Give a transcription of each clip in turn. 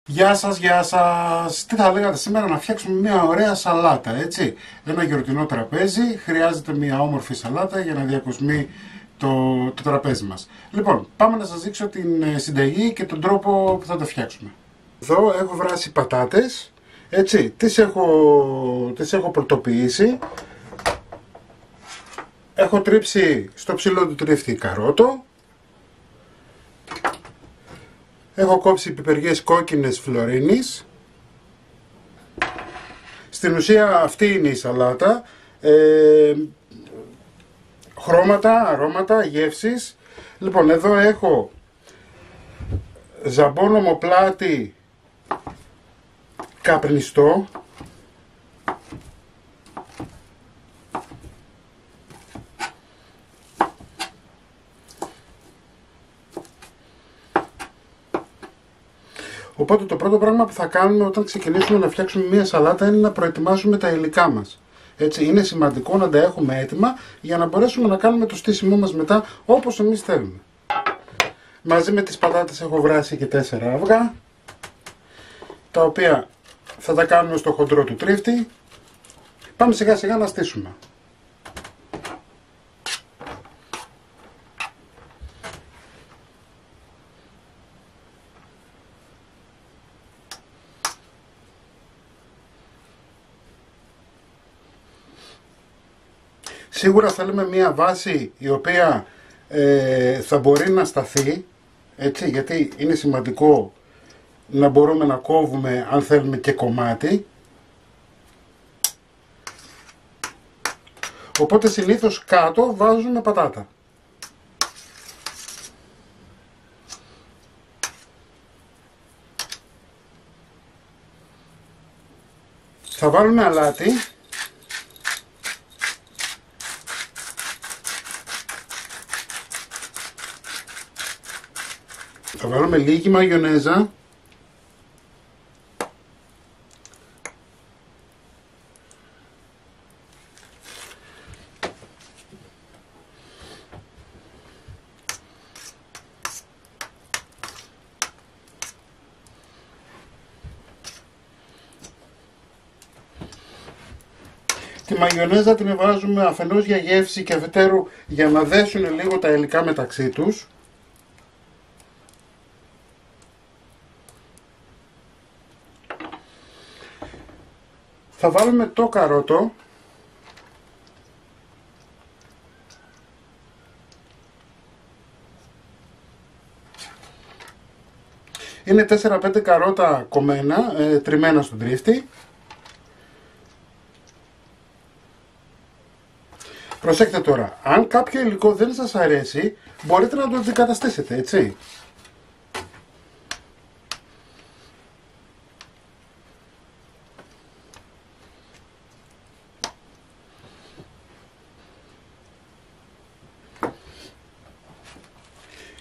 Γεια σας, γεια σας. Τι θα λέγατε σήμερα να φτιάξουμε μια ωραία σαλάτα, έτσι. Ένα γιορτινό τραπέζι, χρειάζεται μια όμορφη σαλάτα για να διακοσμεί το τραπέζι μας. Λοιπόν, πάμε να σας δείξω την συνταγή και τον τρόπο που θα το φτιάξουμε. Εδώ έχω βράσει πατάτες, έτσι, τις έχω πρωτοποιήσει. Έχω τρίψει στο ψηλό του τρίφτη καρότο. Έχω κόψει πιπεριές κόκκινες φλωρίνης. Στην ουσία αυτή είναι η σαλάτα. Χρώματα, αρώματα, γεύσεις. Λοιπόν, εδώ έχω ζαμπόν ομοπλάτη καπνιστό. Οπότε το πρώτο πράγμα που θα κάνουμε όταν ξεκινήσουμε να φτιάξουμε μια σαλάτα είναι να προετοιμάσουμε τα υλικά μας. Έτσι, είναι σημαντικό να τα έχουμε έτοιμα για να μπορέσουμε να κάνουμε το στήσιμό μας μετά όπως εμείς θέλουμε. Μαζί με τις πατάτες έχω βράσει και 4 αυγά, τα οποία θα τα κάνουμε στο χοντρό του τρίφτη. Πάμε σιγά σιγά να στήσουμε. Σίγουρα θέλουμε μια βάση η οποία θα μπορεί να σταθεί, έτσι, γιατί είναι σημαντικό να μπορούμε να κόβουμε αν θέλουμε και κομμάτι. Οπότε συνήθως κάτω βάζουμε πατάτα. Θα βάλουμε αλάτι. Θα βάλουμε λίγη μαγιονέζα. Τη μαγιονέζα την βάζουμε αφενός για γεύση και αφετέρου για να δέσουν λίγο τα υλικά μεταξύ τους. Θα βάλουμε το καρότο. Είναι 4-5 καρότα κομμένα, τριμμένα στον τρίφτη. Προσέξτε τώρα, αν κάποιο υλικό δεν σας αρέσει, μπορείτε να το αντικαταστήσετε, έτσι.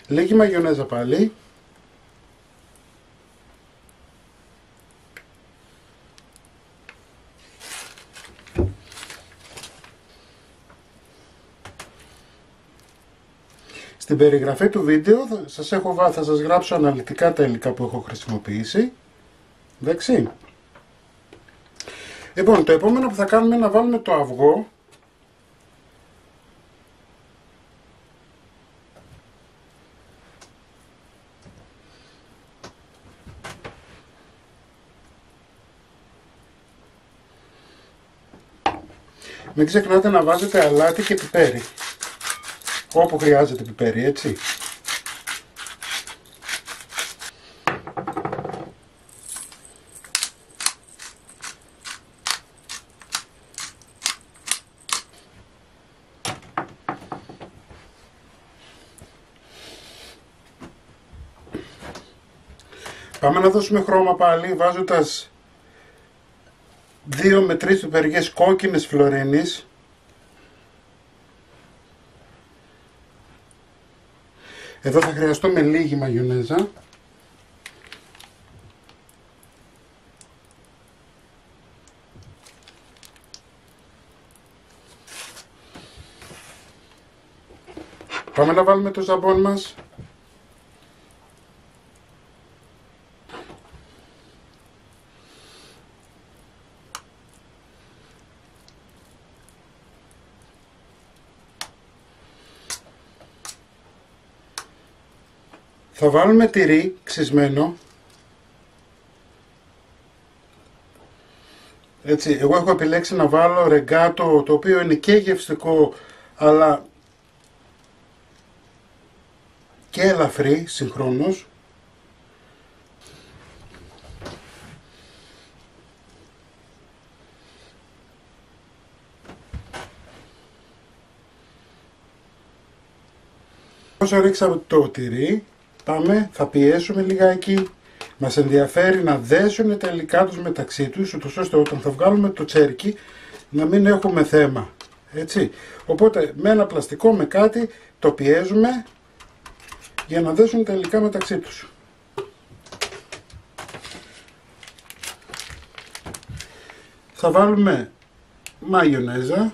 Λίγη μαγιονέζα πάλι. Στην περιγραφή του βίντεο θα σας γράψω αναλυτικά τα υλικά που έχω χρησιμοποιήσει. Εντάξει. Λοιπόν, το επόμενο που θα κάνουμε είναι να βάλουμε το αυγό. Μην ξεχνάτε να βάζετε αλάτι και πιπέρι. Όπου χρειάζεται πιπέρι, έτσι. Πάμε να δώσουμε χρώμα πάλι βάζοντας 2 με 3 πιπεριές κόκκινες φλωρίνης. Εδώ θα χρειαστούμε λίγη μαγιονέζα. Πάμε να βάλουμε το ζαμπόν μας. Θα βάλουμε τυρί ξυσμένο. Έτσι, εγώ έχω επιλέξει να βάλω ρεγκάτο, το οποίο είναι και γευστικό αλλά και ελαφρύ συγχρόνως. Όσο ρίξαμε το τυρί, θα πιέσουμε λιγάκι. Μας ενδιαφέρει να δέσουν τα υλικά τους μεταξύ τους, ούτως ώστε όταν θα βγάλουμε το τσέρκι να μην έχουμε θέμα. Έτσι. Οπότε με ένα πλαστικό, με κάτι, το πιέζουμε για να δέσουν τα υλικά μεταξύ τους. Θα βάλουμε μαγιονέζα.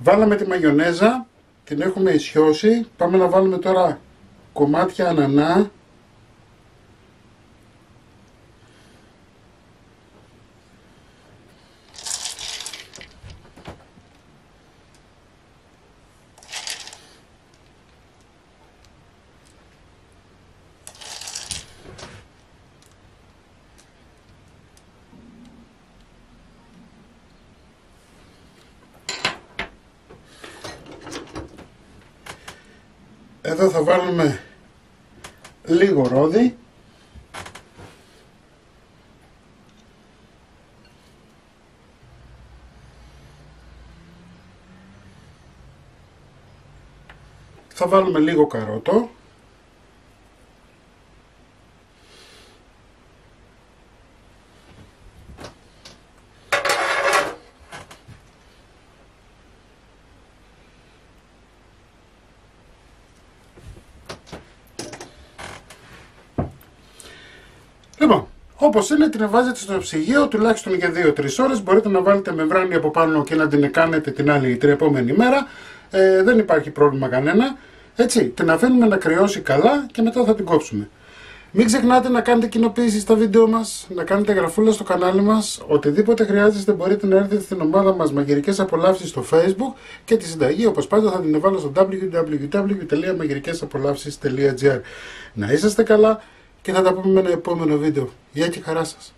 Βάλαμε τη μαγιονέζα, την έχουμε ισιώσει. Πάμε να βάλουμε τώρα κομμάτια ανανά. Εδώ θα βάλουμε λίγο ρόδι. Θα βάλουμε λίγο καρότο. Λοιπόν, όπως είναι, την βάζετε στο ψυγείο τουλάχιστον για 2-3 ώρες. Μπορείτε να βάλετε μεμβράνη από πάνω και να την κάνετε την άλλη την επόμενη μέρα. Δεν υπάρχει πρόβλημα κανένα. Έτσι, την αφήνουμε να κρυώσει καλά και μετά θα την κόψουμε. Μην ξεχνάτε να κάνετε κοινοποίηση στα βίντεο μας, να κάνετε γραφούλα στο κανάλι μας. Οτιδήποτε χρειάζεστε μπορείτε να έρθετε στην ομάδα μας Μαγειρικές Απολαύσεις στο Facebook και τη συνταγή όπως πάντα θα την βάλω στο www.magirikesapolavsis.gr. Να είσαστε καλά και θα τα πούμε με ένα επόμενο βίντεο. Γεια και χαρά σας!